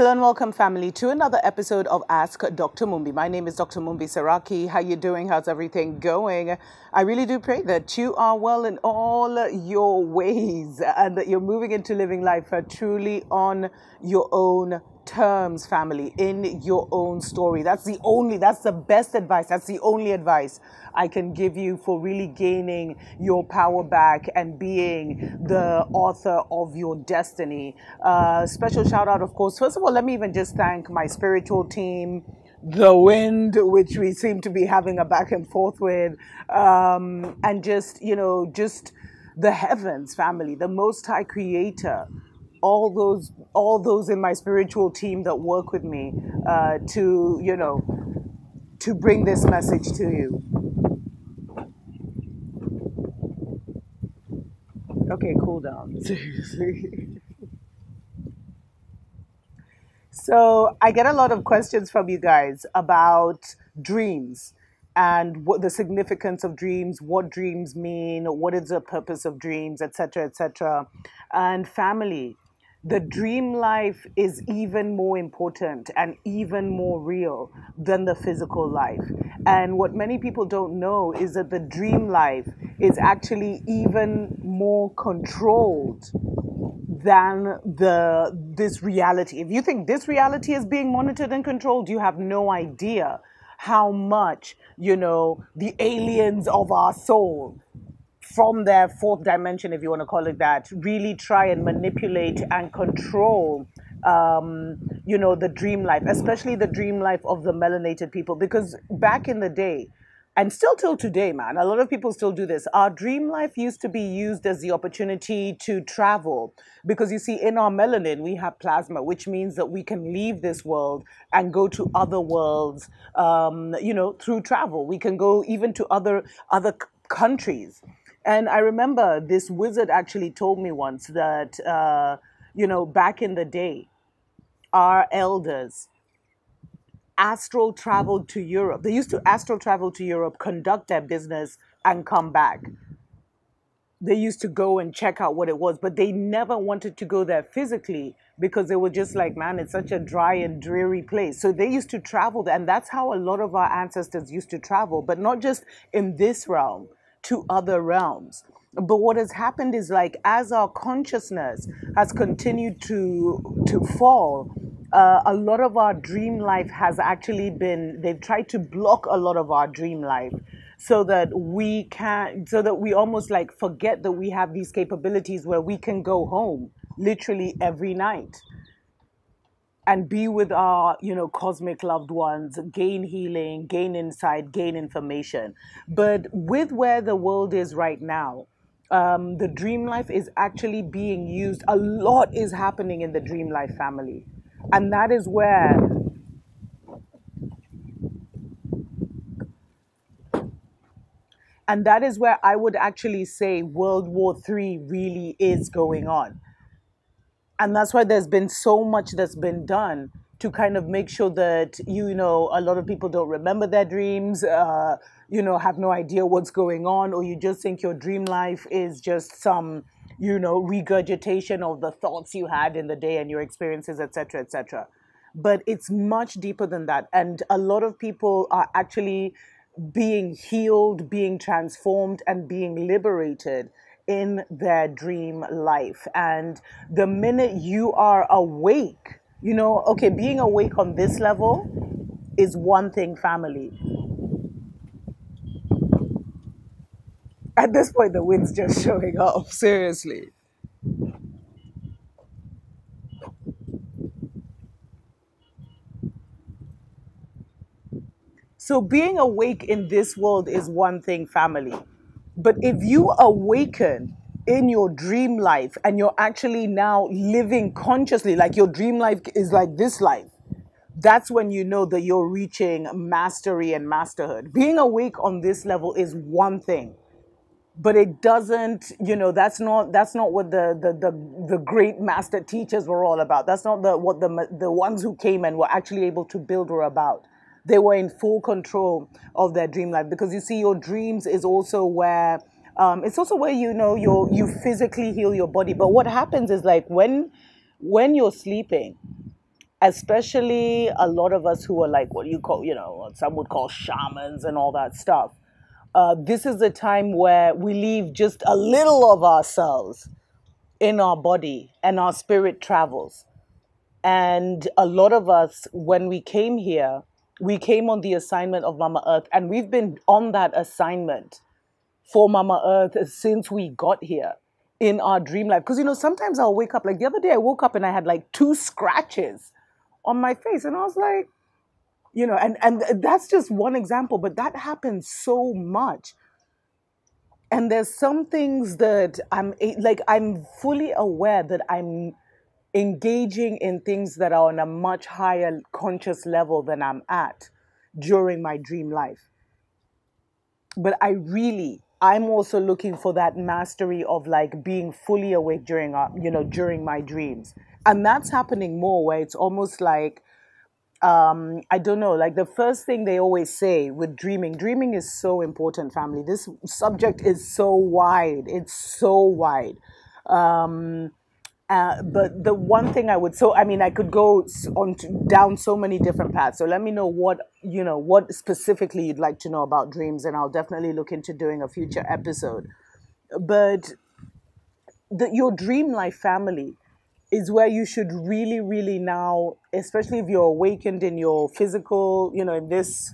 Hello and welcome, family, to another episode of Ask Dr. Mumbi. My name is Dr. Mumbi Saraki. How you doing? How's everything going? I really do pray that you are well in all your ways and that you're moving into living life truly on your own terms, family, in your own story. That's the best advice. That's the only advice I can give you for really gaining your power back and being the author of your destiny. Special shout out, of course. First of all, let me even just thank my spiritual team, the wind, which we seem to be having a back and forth with, and just the heavens, family, the Most High Creator, all those in my spiritual team that work with me to bring this message to you. Okay, cool down. Seriously. So I get a lot of questions from you guys about dreams and what the significance of dreams, what dreams mean, what is the purpose of dreams, etc., etc. And family, the dream life is even more important and even more real than the physical life. And what many people don't know is that the dream life is actually even more controlled than this reality. If you think this reality is being monitored and controlled, you have no idea how much, the aliens of our soul from their fourth dimension, if you want to call it that, really try and manipulate and control, the dream life, especially the dream life of the melanated people. Because back in the day, and still till today, man, a lot of people still do this. Our dream life used to be used as the opportunity to travel. Because you see, in our melanin, we have plasma, which means that we can leave this world and go to other worlds, through travel. We can go even to other countries. And I remember this wizard actually told me once that, back in the day, our elders astral traveled to Europe. They used to astral travel to Europe, conduct their business, and come back. They used to go and check out what it was, but they never wanted to go there physically because they were just like, man, it's such a dry and dreary place. So they used to travel there, and that's how a lot of our ancestors used to travel, but not just in this realm, to other realms. But what has happened is, like, as our consciousness has continued to fall, a lot of our dream life has actually they've tried to block a lot of our dream life so that we almost like forget that we have these capabilities where we can go home literally every night and be with our, cosmic loved ones, gain healing, gain insight, gain information. But with where the world is right now, the dream life is actually being used. A lot is happening in the dream life, family. And that is where I would actually say World War III really is going on. And that's why there's been so much that's been done to kind of make sure that, a lot of people don't remember their dreams, have no idea what's going on, or you just think your dream life is just some, regurgitation of the thoughts you had in the day and your experiences, etc., etc. But it's much deeper than that. And a lot of people are actually being healed, being transformed, and being liberated in their dream life. And the minute you are awake, being awake on this level is one thing, family. At this point, the wind's just showing up, seriously. So being awake in this world is one thing, family. But if you awaken in your dream life and you're actually now living consciously, like your dream life is like this life, that's when you know that you're reaching mastery and masterhood. Being awake on this level is one thing, but it doesn't, that's not what the great master teachers were all about. That's not what the ones who came and were actually able to build were about. They were in full control of their dream life, because you see, your dreams is also where it's also where you physically heal your body. But what happens is, like, when you're sleeping, especially a lot of us who are like what you call, what some would call shamans and all that stuff. This is a time where we leave just a little of ourselves in our body and our spirit travels. And a lot of us, when we came here, we came on the assignment of Mama Earth, and we've been on that assignment for Mama Earth since we got here in our dream life. Because, sometimes I'll wake up, like the other day, I woke up and I had like two scratches on my face. And I was like, and that's just one example, but that happens so much. And there's some things that I'm fully aware that I'm engaging in things that are on a much higher conscious level than I'm at during my dream life. But I'm also looking for that mastery of like being fully awake during my dreams. And that's happening more where it's almost like, I don't know, like the first thing they always say with dreaming is so important, family. This subject is so wide. It's so wide. But the one thing I could go down so many different paths. So let me know what specifically you'd like to know about dreams, and I'll definitely look into doing a future episode. But your dream life, family, is where you should really, really now, especially if you're awakened in your physical, in this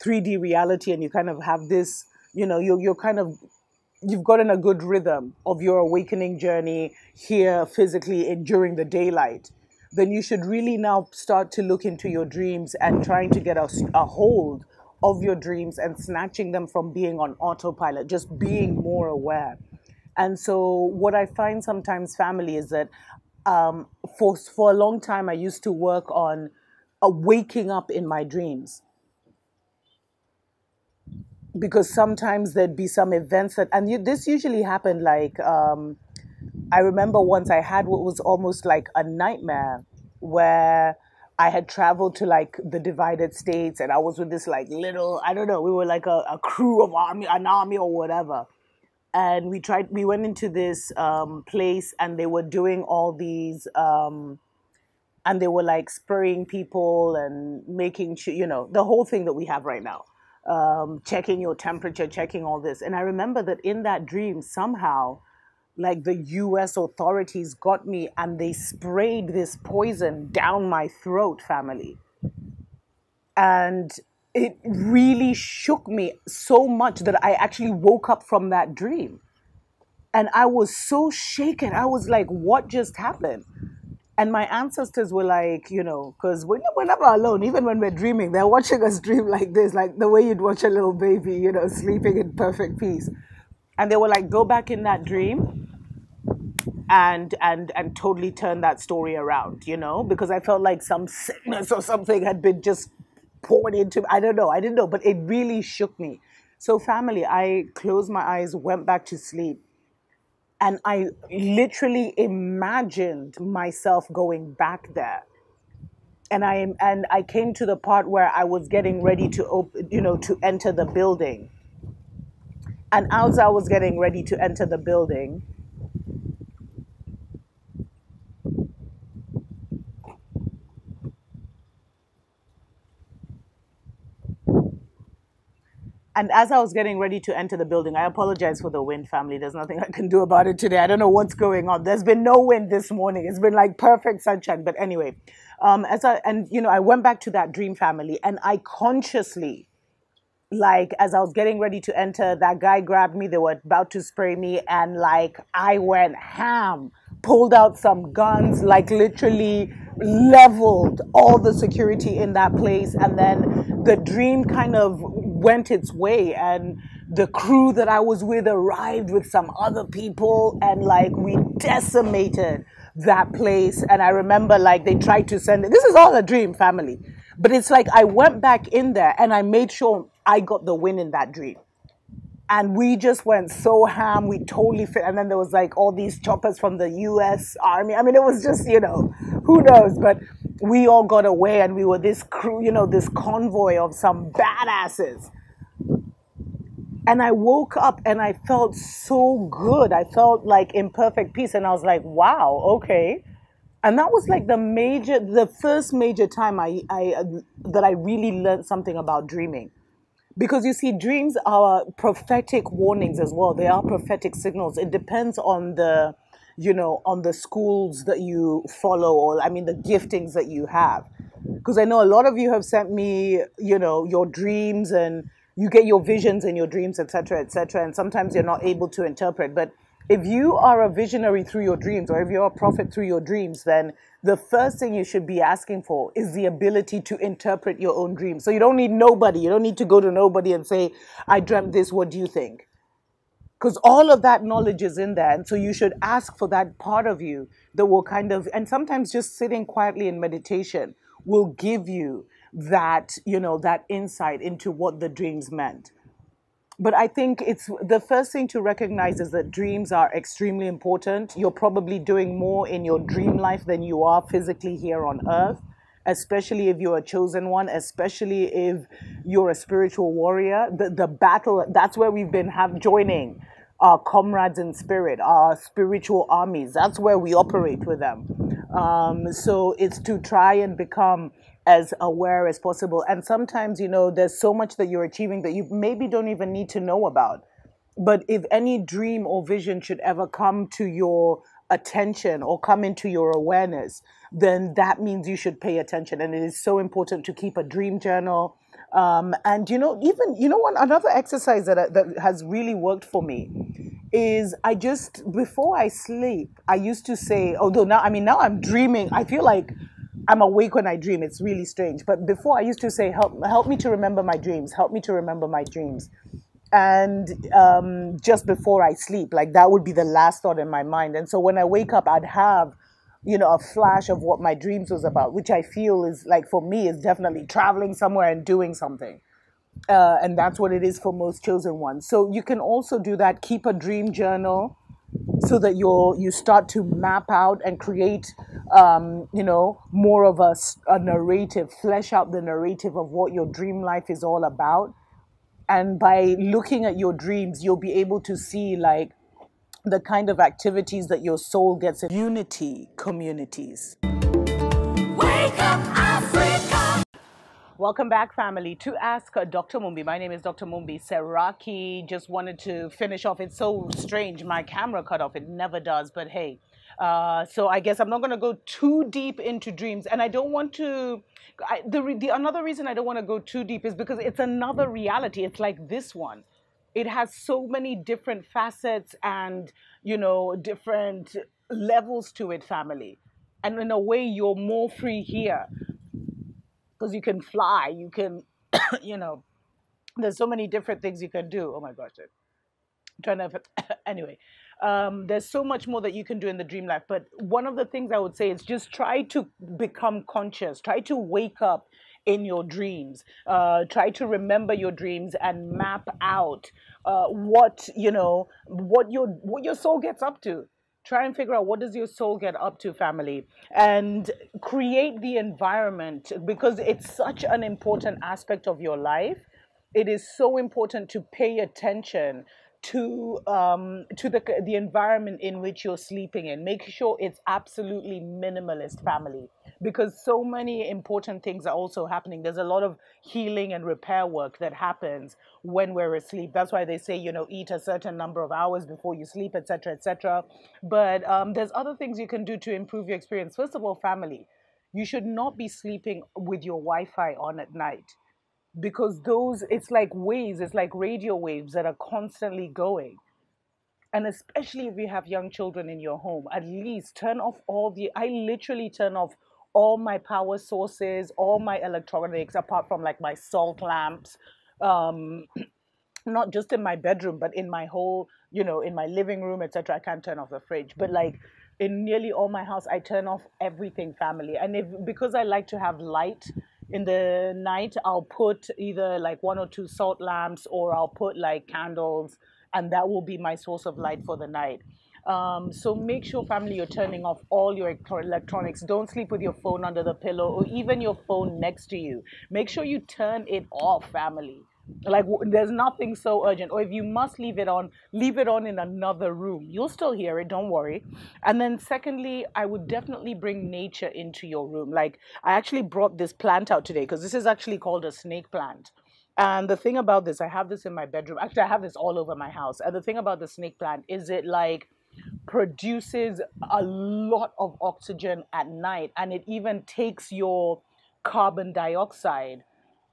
3D reality, and you kind of have this, you've gotten a good rhythm of your awakening journey here physically during the daylight, then you should really now start to look into your dreams and trying to get a hold of your dreams and snatching them from being on autopilot, just being more aware. And so what I find sometimes, family, is that for a long time, I used to work on waking up in my dreams, because sometimes there'd be some events this usually happened like, I remember once I had what was almost like a nightmare where I had traveled to like the divided states, and I was with this like little, I don't know, we were like a crew of an army or whatever. And we went into this place, and they were doing all these, and they were like spraying people and making sure, the whole thing that we have right now, checking your temperature, checking all this. And I remember that in that dream, somehow, like the US authorities got me and they sprayed this poison down my throat, family. And it really shook me so much that I actually woke up from that dream. And I was so shaken. I was like, what just happened? And my ancestors were like, because we're never alone. Even when we're dreaming, they're watching us dream like this, like the way you'd watch a little baby, sleeping in perfect peace. And they were like, go back in that dream and totally turn that story around, because I felt like some sickness or something had been just poured into me. I didn't know, but it really shook me. So family, I closed my eyes, went back to sleep, and I literally imagined myself going back there. And I came to the part where I was getting ready to enter the building. And as I was getting ready to enter the building, I apologize for the wind, family. There's nothing I can do about it today. I don't know what's going on. There's been no wind this morning. It's been like perfect sunshine. But anyway, I went back to that dream, family, and I consciously, like, as I was getting ready to enter, that guy grabbed me. They were about to spray me, and like I went ham, pulled out some guns, like literally leveled all the security in that place. And then the dream kind of went its way, and the crew that I was with arrived with some other people, and like we decimated that place. And I remember like they tried to send it. This is all a dream, family. But it's like I went back in there and I made sure I got the win in that dream. And we just went so ham. We totally fit. And then there was like all these choppers from the US Army. I mean, it was just, who knows? But we all got away, and we were this crew, this convoy of some badasses. And I woke up and I felt so good. I felt like in perfect peace. And I was like, wow, okay. And that was like the first major time I that I really learned something about dreaming. Because you see, dreams are prophetic warnings as well. They are prophetic signals. It depends on on the schools that you follow, or I mean, the giftings that you have. Because I know a lot of you have sent me, your dreams, and you get your visions in your dreams, etc., etc. And sometimes you're not able to interpret. But if you are a visionary through your dreams, or if you're a prophet through your dreams, then the first thing you should be asking for is the ability to interpret your own dreams. So you don't need nobody. You don't need to go to nobody and say, I dreamt this. What do you think? Because all of that knowledge is in there. And so you should ask for that part of you that will kind of, and sometimes just sitting quietly in meditation will give you that, that insight into what the dreams meant. But I think it's the first thing to recognize is that dreams are extremely important. You're probably doing more in your dream life than you are physically here on earth, especially if you're a chosen one, especially if you're a spiritual warrior. The battle, that's where we've been joining our comrades in spirit, our spiritual armies. That's where we operate with them. So it's to try and become as aware as possible. And sometimes, there's so much that you're achieving that you maybe don't even need to know about. But if any dream or vision should ever come to your attention or come into your awareness, then that means you should pay attention. And it is so important to keep a dream journal. And even one another exercise that has really worked for me is before I sleep, I used to say, although now I'm dreaming, I feel like I'm awake when I dream. It's really strange. But before I used to say, help me to remember my dreams. Help me to remember my dreams. And just before I sleep, like that would be the last thought in my mind. And so when I wake up, I'd have, a flash of what my dreams was about, which I feel is like, for me, is definitely traveling somewhere and doing something. And that's what it is for most chosen ones. So you can also do that. Keep a dream journal so that you start to map out and create, more of a narrative, flesh out the narrative of what your dream life is all about. And by looking at your dreams, you'll be able to see like the kind of activities that your soul gets in unity communities. Wake up, Africa! Welcome back, family, to Ask Dr. Mumbi. My name is Dr. Mumbi Seraki. Just wanted to finish off. It's so strange. My camera cut off. It never does. But hey, so I guess I'm not going to go too deep into dreams. And I don't want to... another reason I don't want to go too deep is because it's another reality. It's like this one. It has so many different facets and, different levels to it, family. And in a way, you're more free here. Because you can fly, you can, there's so many different things you can do. Oh my gosh, I'm trying to, anyway, there's so much more that you can do in the dream life. But one of the things I would say is just try to become conscious, try to wake up in your dreams, try to remember your dreams and map out what your soul gets up to. Try and figure out what does your soul get up to, family, and create the environment, because it's such an important aspect of your life. It is so important to pay attention to the environment in which you're sleeping in. Make sure it's absolutely minimalist, family, because so many important things are also happening. There's a lot of healing and repair work that happens when we're asleep. That's why they say, eat a certain number of hours before you sleep, etc., etc. But there's other things you can do to improve your experience. First of all, family, you should not be sleeping with your Wi-Fi on at night, because it's like waves, it's like radio waves that are constantly going. And especially if you have young children in your home, at least I literally turn off all my power sources, all my electronics, apart from like my salt lamps, not just in my bedroom, but in my whole, in my living room, etc. I can't turn off the fridge, but like in nearly all my house, I turn off everything, family. And because I like to have light in the night, I'll put either like 1 or 2 salt lamps, or I'll put like candles, and that will be my source of light for the night. So make sure, family, you're turning off all your electronics. Don't sleep with your phone under the pillow or even your phone next to you. Make sure you turn it off, family. Like there's nothing so urgent. Or if you must leave it on in another room. You'll still hear it, don't worry. And then secondly, I would definitely bring nature into your room. Like I actually brought this plant out today because this is actually called a snake plant. And the thing about this, I have this in my bedroom. Actually, I have this all over my house. And the thing about the snake plant is it like produces a lot of oxygen at night, and it even takes your carbon dioxide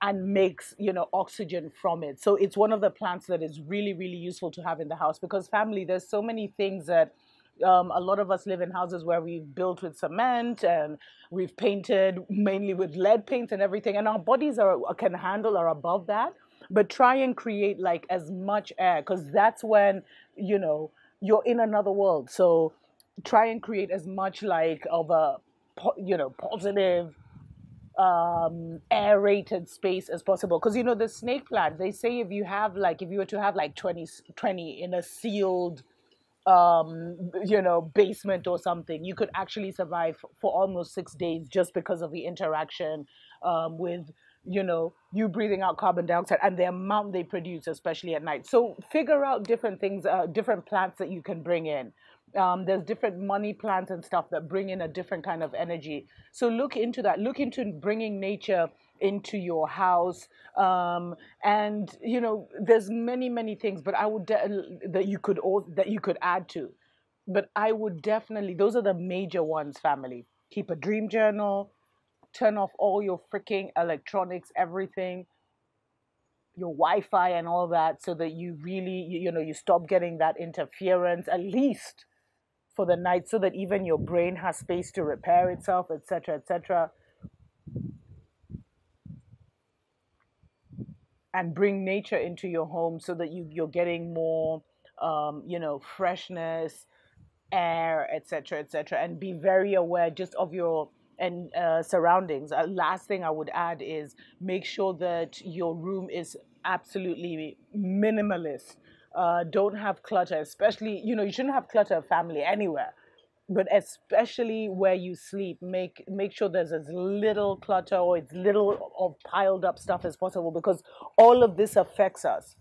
and makes, oxygen from it. So it's one of the plants that is really really useful to have in the house, because family, there's so many things that a lot of us live in houses where we've built with cement and we've painted mainly with lead paint and everything, and our bodies can handle or above that. But try and create like as much air, because that's when you're in another world. So try and create as much like of a positive aerated space as possible, because the snake plant, they say if you were to have like 20 in a sealed basement or something, you could actually survive for almost 6 days just because of the interaction with you breathing out carbon dioxide and the amount they produce, especially at night. So figure out different things, different plants that you can bring in. There's different money plants and stuff that bring in a different kind of energy. So look into that. Look into bringing nature into your house. And there's many many things, but I would that you could add to. But I would definitely, those are the major ones, family. Keep a dream journal. Turn off all your freaking electronics, everything, your Wi-Fi and all that, so that you really, you stop getting that interference, at least for the night, so that even your brain has space to repair itself, etc., etc. And bring nature into your home so that you're getting more, freshness, air, etc., etc., and be very aware just of your and surroundings. Last thing I would add is make sure that your room is absolutely minimalist. Don't have clutter, especially you shouldn't have clutter, family, anywhere, but especially where you sleep. Make sure there's as little clutter or as little of piled up stuff as possible, because all of this affects us.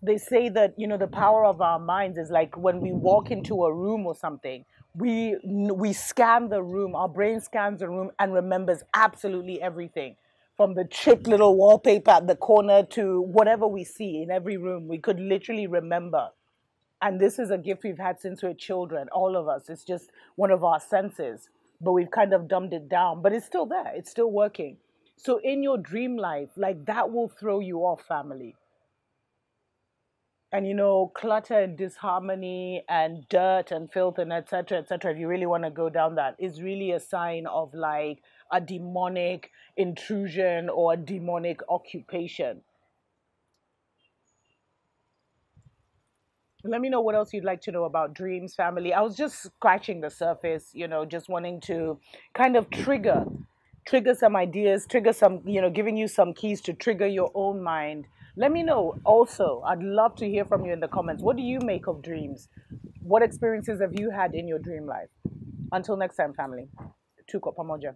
They say that the power of our minds is like when we walk into a room or something, we scan the room, our brain scans the room and remembers absolutely everything, from the chick little wallpaper at the corner to whatever we see in every room. We could literally remember. And this is a gift we've had since we're children, all of us. It's just one of our senses, but we've kind of dumbed it down, but it's still there, it's still working. So in your dream life, like, that will throw you off, family. And clutter and disharmony and dirt and filth and etc., etc., if you really want to go down that, is really a sign of like a demonic intrusion or a demonic occupation. Let me know what else you'd like to know about dreams, family. I was just scratching the surface, just wanting to kind of trigger some ideas, trigger some, giving you some keys to trigger your own mind. Let me know also. I'd love to hear from you in the comments. What do you make of dreams? What experiences have you had in your dream life? Until next time, family. Tuko pamoja.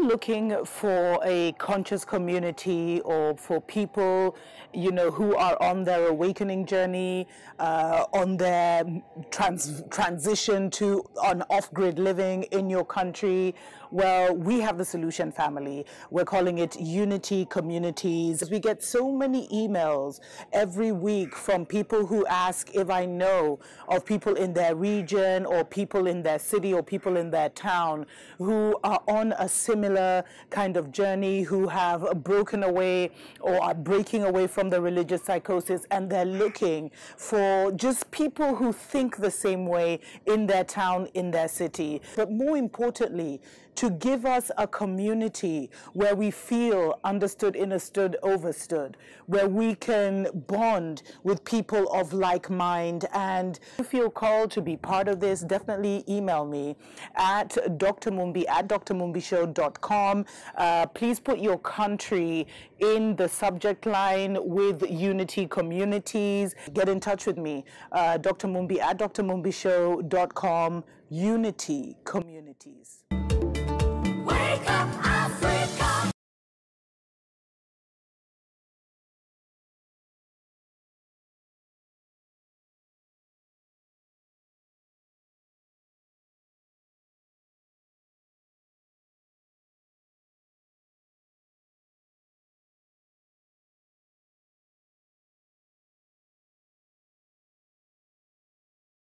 Looking for a conscious community, or for people who are on their awakening journey, on their transition to an off-grid living in your country, well, we have the solution, family. We're calling it Unity Communities. We get so many emails every week from people who ask if I know of people in their region or people in their city or people in their town who are on a similar kind of journey, who have broken away or are breaking away from the religious psychosis, and they're looking for just people who think the same way in their town, in their city. But more importantly, to give us a community where we feel understood, understood, overstood, where we can bond with people of like mind. And if you feel called to be part of this, definitely email me at drmumbi at drmumbishow.com. Please put your country in the subject line with Unity Communities. Get in touch with me, drmumbi at drmumbishow.com. Unity Communities.